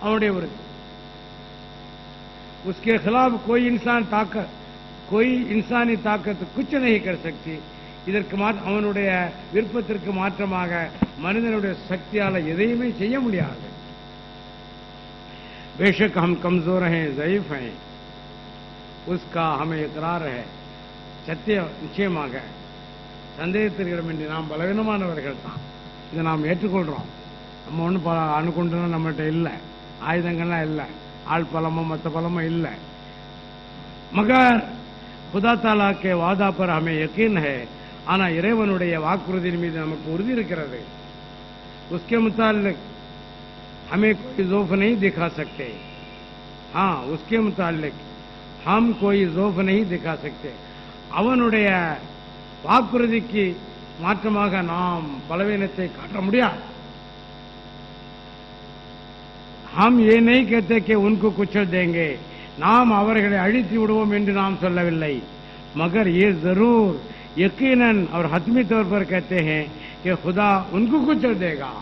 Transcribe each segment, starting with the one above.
அவனுடைய உறுதி. उसके खिलाफ कोई इंसानी ताकत कुछ नहीं कर सकती. இதற்கு அவனுடைய விருப்பத்திற்கு மாற்றமாக மனிதனுடைய சக்தியால் எதையுமே செய்ய முடியாது. बेशक हम कमजोर हैं, ज़ईफ हैं, उसका हमें इकरार है. சத்திய நிச்சயமாக சந்தேகத்திற்கிடமின்றி நாம் பலவீனமானவர்கள் தான். இதை நாம் ஏற்றுக்கொள்றோம். நம்ம ஒன்றும் அணுகுண்டுலாம் நம்மகிட்ட இல்லை, ஆயுதங்கள்லாம் இல்லை, ஆள் பலமும் மற்ற பலமும் இல்லை. மகர் खुदा ताला के वादा पर हमें यकीन है. ஆனா இறைவனுடைய வாக்குறுதியின் மீது நமக்கு உறுதி இருக்கிறது. उसके मुतालिक हमें कोई ज़ौफ नहीं दिखा सकते. हाँ, उसके मुतालिक हम कोई ज़ौफ नहीं दिखा सकते. அவனுடைய வாக்குறுதிக்கு மாற்றமாக நாம் பலவீனத்தை காட்ட முடியாது. हम ये नहीं कहते कि उनको कुचल देंगे, நாம் அவர்களை அழித்து விடுவோம் என்று நாம் சொல்லவில்லை. मगर ये जरूर यकीनन और हतमी तौर पर कहते हैं कि खुदा उनको कुचल देगा.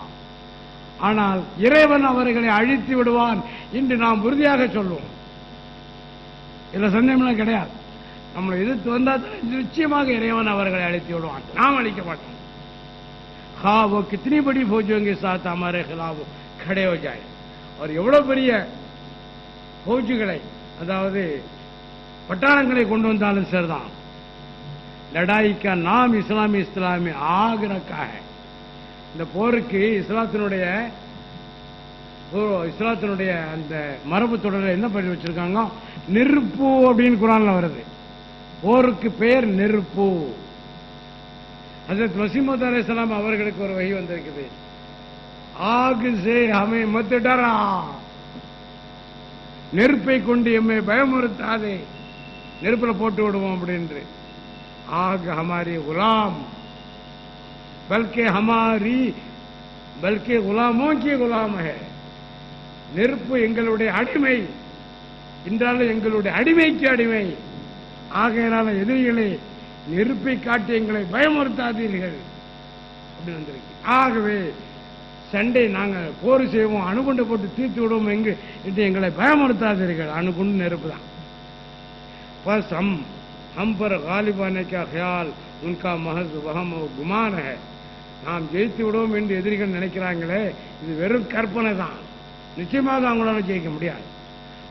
ஆனால் இறைவன் அவர்களை அழித்து விடுவான் என்று நாம் உறுதியாக சொல்லுவோம். இதுல சந்தேகம்லாம் கிடையாது. நம்மளை எதிர்த்து வந்தால் நிச்சயமாக இறைவன் அவர்களை அழித்து விடுவான், நாம் அழிக்க மாட்டோம். खा वो कितनी बड़ी फौजों के साथ हमारे खिलाफ खड़े हो जाए. और எவ்வளவு பெரிய फौஜுகளை, அதாவது பட்டாளங்களை கொண்டு வந்தாலும் சரிதான். லடாய் கா நாம் இஸ்லாமி ஆக ரக்கா है. இந்த போருக்கு இஸ்லாத்தினுடைய அந்த மரபு தொடரில் என்ன பண்ணி வச்சிருக்காங்க? நெருப்பு அப்படின்னு குரான்ல வருது. போருக்கு பெயர் நெருப்பு. ஹஜ்ரத் மஸீஹ் அலைஹிஸ்ஸலாம் அவர்களுக்கு ஒரு வஹி வந்திருக்குது. ஆக் சே ஹமே மத் டரா, நெருப்பை கொண்டு எம்மை பயமுறுத்தாதே, நெருப்புல போட்டு விடுவோம் அப்படின்னு. ஆக் ஹமாரி குலாம் பல்கே குலாமோ கி குலாம் ஹை. நெருப்பு எங்களுடைய அடிமை என்றாலும் எங்களுடைய அடிமைக்கு அடிமை. ஆகையினால எதிரிகளை நெருப்பை காட்டி எங்களை பயமுறுத்தாதீர்கள் அப்படின்னு வந்திருக்கு. ஆகவே சண்டை நாங்கள் போர் செய்வோம், அணுகுண்டு போட்டு தீர்த்து விடுவோம் என்று எங்களை பயமுறுத்தாதீர்கள். அணுகுண்டு நெருப்பு தான். बस हम पर गालिब आने का ख्याल उनका महज वहम और गुमान है. நாம் ஜெயித்து விடுவோம் என்று எதிரிகள் நினைக்கிறாங்களே, இது வெறும் கற்பனை தான். நிச்சயமாக அவங்களால ஜெயிக்க முடியாது.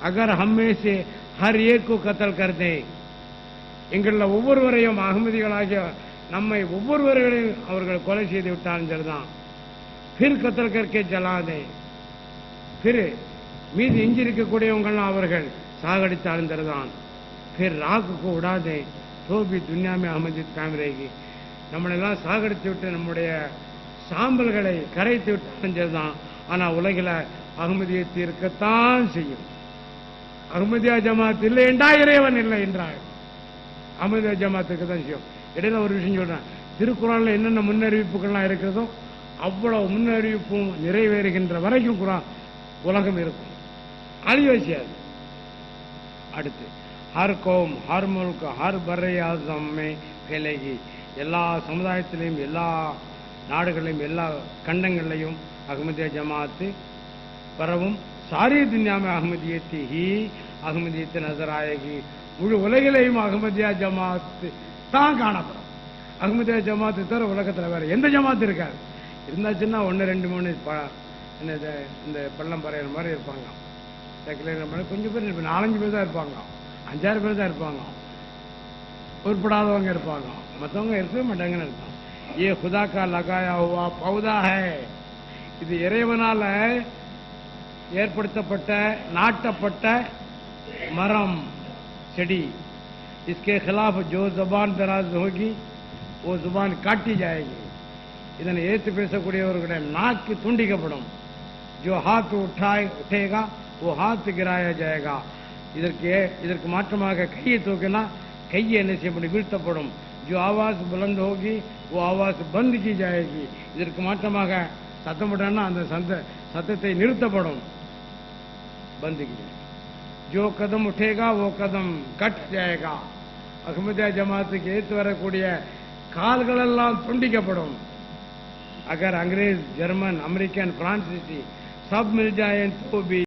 अगर हम में से हर एक को कत्ल कर दें, எங்கள ஒவ்வொருவரையும் அகமதிகளாகிய நம்மை ஒவ்வொருவரையும் அவர்கள் கொலை செய்து விட்டாலும் சரிதான். फिर कत्ल करके जला दें, फिर மீது எஞ்சி இருக்கக்கூடியவங்களாம் அவர்கள் சாகடித்தாலும் சரிதான். फिर राख को उड़ा दें तो भी दुनिया में अहमदियत कायम रहेगी. நம்மளெல்லாம் சாகடித்து விட்டு நம்முடைய சாம்பல்களை கரைத்து விட்டாலும் சரிதான். ஆனா உலகில அகமதியத்து இருக்கத்தான் செய்யும். அகமதியா ஜமாத் இல்லை என்றா இறைவன் இல்லை என்றார். அகமதியா ஜமாத்துக்கு தான் செய்யும். இடையில ஒரு விஷயம் சொல்றேன். திருக்குறான்ல என்னென்ன முன்னறிவிப்புகள்லாம் இருக்கிறதோ அவ்வளவு முன்னறிவிப்பும் நிறைவேறுகின்ற வரைக்கும் குரான் உலகம் இருக்கும், அழிய செய்யாது. அடுத்து ஹர் கோம் ஹர் முல்க் ஹர் பர்ரே ஆஸம் में फैलेगी. எல்லா சமுதாயத்திலையும் எல்லா நாடுகளிலும் எல்லா கண்டங்களிலையும் அஹ்மதியா ஜமாத்து பரவும். சாரி துன்யாமே அஹ்மதியத்தி ஹி அஹ்மதியத்து நசர் ஆயேகி. முழு உலகிலையும் அஹ்மதியா ஜமாத்து தான் காணப்படும். அஹ்மதியா ஜமாத்து தவிர உலகத்தில் வேற எந்த ஜமாத்து இருக்காது. இருந்தாச்சுன்னா 1 2 3 இந்த பள்ளம் பறையிற மாதிரி இருப்பாங்க. கொஞ்சம் பேர் 4-5 பேர் தான் இருப்பாங்க, 5-6 பேர் தான் இருப்பாங்க. உருப்படாதவங்க இருப்பாங்க, மற்றவங்க இருக்கவே மாட்டாங்கன்னு இருப்பாங்க. ஏ खुदा का लगाया हुआ पौधा है. இது இறைவனால ஏற்படுத்தப்பட்ட நாட்டப்பட்ட மரம் செடி. इसके खिलाफ जो जुबान दराज होगी वो जुबान काटी जाएगी. இதனை ஏற்று பேசக்கூடியவர்களுடைய நாக்கு துண்டிக்கப்படும். जो हाथ उठेगा वो हाथ गिराया जाएगा. இதற்கு மாற்றமாக கையை தூக்கினா கையை என்ன செய்யப்படும்? வீழ்த்தப்படும். जो आवाज बुलंद होगी वो आवाज बंद की जाएगी. இதற்கு மாற்றமாக சத்தம் போட்டான்னா அந்த சத்தத்தை நிறுத்தப்படும், बंद की जाएगी. जो कदम उठेगा वो कदम कट जाएगा. அஹ்மதியா ஜமாத்துக்கு ஏற்று வரக்கூடிய கால்கள் எல்லாம் துண்டிக்கப்படும். अगर अंग्रेज जर्मन अमेरिकन फ्रांसीसी सब मिल जाए तो भी